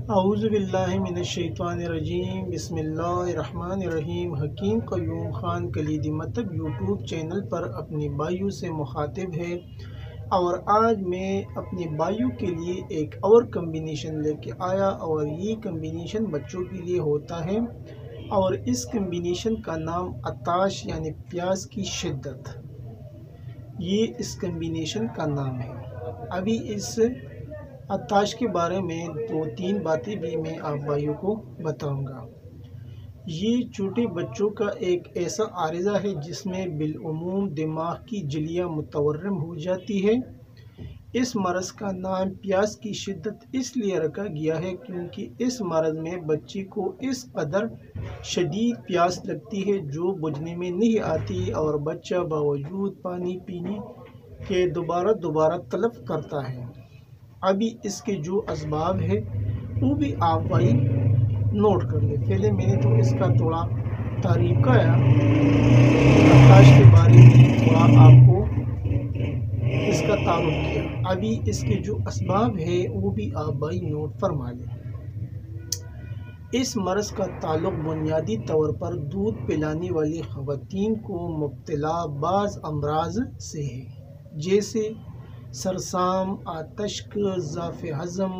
اعوذ باللہ من الشیطان الرجیم، بسم اللہ الرحمن الرحیم۔ حکیم قیوم خان کلیدی مکتب یوٹیوب چینل پر اپنی بھائیوں سے مخاطب ہے، اور آج میں اپنے بھائیوں کے لیے ایک اور کمبینیشن لے کے آیا، اور یہ کمبینیشن بچوں کے لیے ہوتا ہے، اور اس کمبینیشن کا نام عطاش یعنی پیاس کی شدت، یہ اس کمبینیشن کا نام ہے۔ ابھی اس عطاش کے بارے میں 2-3 باتیں بھی میں آپ بھائیوں کو بتاؤں گا۔ یہ چھوٹے بچوں کا ایک ایسا عارضہ ہے جس میں بالعموم دماغ کی جھلیاں متورم ہو جاتی ہے۔ اس مرض کا نام پیاس کی شدت اس لیے رکھا گیا ہے کیونکہ اس مرض میں بچے کو اس قدر شدید پیاس لگتی ہے جو بجھنے میں نہیں آتی، اور بچہ باوجود پانی پینے کے دوبارہ طلب کرتا ہے۔ ابھی اس کے جو اسباب ہے وہ بھی آپ بھائی نوٹ کر لیں۔ پہلے میں نے تو اس کا تھوڑا تعریف کیا، عطاش کے بارے میں تھوڑا آپ کو اس کا تعارف کیا۔ ابھی اس کے جو اسباب ہے وہ بھی آپ بھائی نوٹ فرما لیں۔ اس مرض کا تعلق بنیادی طور پر دودھ پلانے والی خواتین کو مبتلا بعض امراض سے ہے، جیسے سرسام، آتشک، ضعف ہضم۔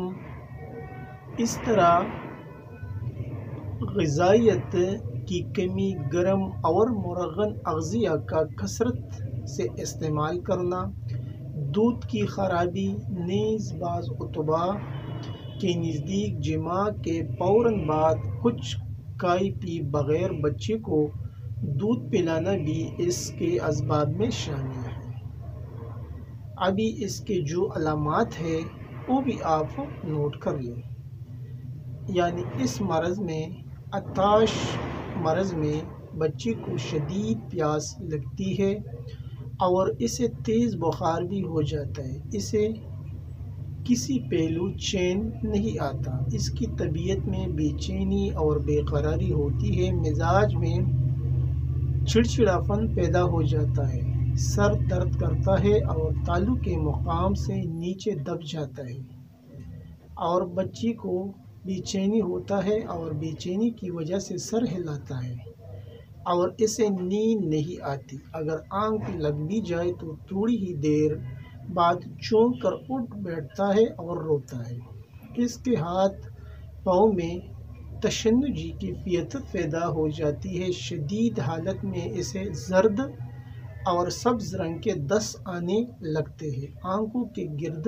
اس طرح غذائیت کی کمی، گرم اور مرغن اغذیہ کا کثرت سے استعمال کرنا، دودھ کی خرابی، نیز بعض اطباء کے نزدیک جماع کے فوراً بعد کچھ کھائے پیے بغیر بچے کو دودھ پلانا بھی اس کے اسباب میں شامل ہے۔ ابھی اس کے جو علامات ہیں وہ بھی آپ نوٹ کر لیں۔ یعنی اس مرض میں، عطاش مرض میں بچے کو شدید پیاس لگتی ہے اور اسے تیز بخار بھی ہو جاتا ہے، اسے کسی پہلو چین نہیں آتا، اس کی طبیعت میں بے چینی اور بے قراری ہوتی ہے، مزاج میں چڑچڑاپن پیدا ہو جاتا ہے، سر درد کرتا ہے اور تالو کے مقام سے نیچے دب جاتا ہے، اور بچے کو بے چینی ہوتا ہے اور بے چینی کی وجہ سے سر ہلاتا ہے، اور اسے نیند نہیں آتی، اگر آنکھ لگ بھی جائے تو تھوڑی ہی دیر بعد چونک کر اٹھ بیٹھتا ہے اور روتا ہے۔ اس کے ہاتھ پاؤں میں تشنجی کی کیفیت پیدا ہو جاتی ہے، شدید حالت میں اسے زرد اور سبز رنگ کے دست آنے لگتے ہیں، آنکھوں کے گرد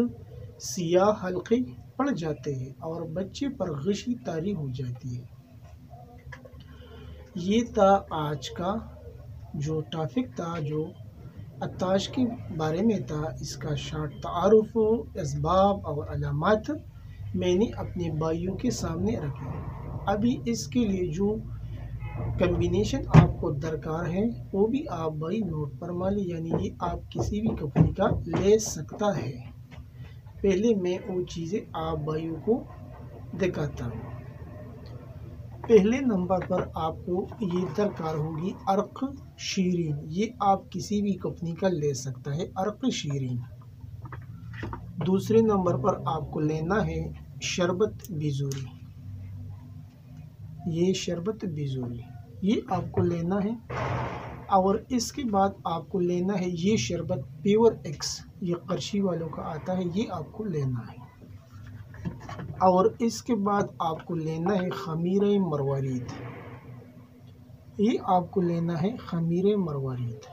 سیاہ حلقے پڑ جاتے ہیں اور بچے پر غشی طاری ہو جاتی ہے۔ یہ تھا آج کا جو ٹاپک تھا، جو عطاش کے بارے میں تھا، اس کا شارٹ تعارف، اسباب اور علامات میں نے اپنے بھائیوں کے سامنے رکھے۔ ابھی اس کے لیے جو کمبینیشن آپ کو درکار ہے وہ بھی آپ بھائی نوٹ فرما لیں، یعنی یہ آپ کسی بھی کمپنی کا لے سکتا ہے۔ پہلے میں وہ چیزیں آپ بھائیوں کو دکھاتا ہوں۔ پہلے نمبر پر آپ کو یہ درکار ہوگی عرق شیرین، یہ آپ کسی بھی کمپنی کا لے سکتا ہے، عرق شیرین۔ دوسرے نمبر پر آپ کو لینا ہے شربت بیزوری، یہ شربت بیزوری یہ آپ کو لینا ہے، اور اس کے بعد آپ کو لینا ہے یہ شربت پیور ایکس، یہ قرشی والوں کا آتا ہے، یہ آپ کو لینا ہے، اور اس کے بعد آپ کو لینا ہے خمیر مروارید، یہ آپ کو لینا ہے خمیر مروارید،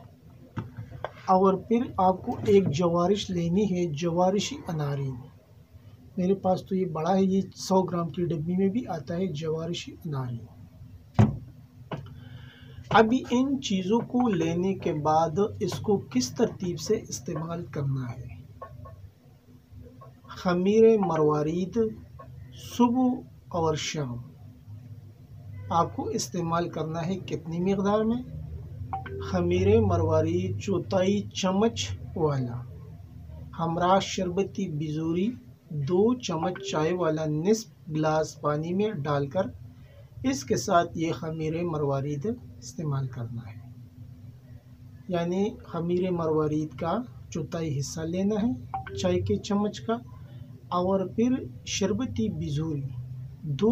اور پھر آپ کو ایک جوارش لینی ہے، جوارشی انارین، میرے پاس تو یہ بڑا ہے، یہ 100 گرام کی ڈبی میں بھی آتا ہے جوارشی انارین۔ ابھی ان چیزوں کو لینے کے بعد اس کو کس ترتیب سے استعمال کرنا ہے۔ خمیر مروارید صبح اور شام آپ کو استعمال کرنا ہے، کتنی مقدار میں؟ خمیر مروارید 1/4 چمچ والا، ہمراہ شربتی بیزوری 2 چمچ چائے والا نصف گلاس پانی میں ڈال کر اس کے ساتھ یہ خمیر مروارید استعمال کرنا ہے، یعنی خمیر مروارید کا 1/4 حصہ لینا ہے چائے کے چمچ کا، اور پھر شربتی بیزوری 2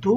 2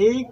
1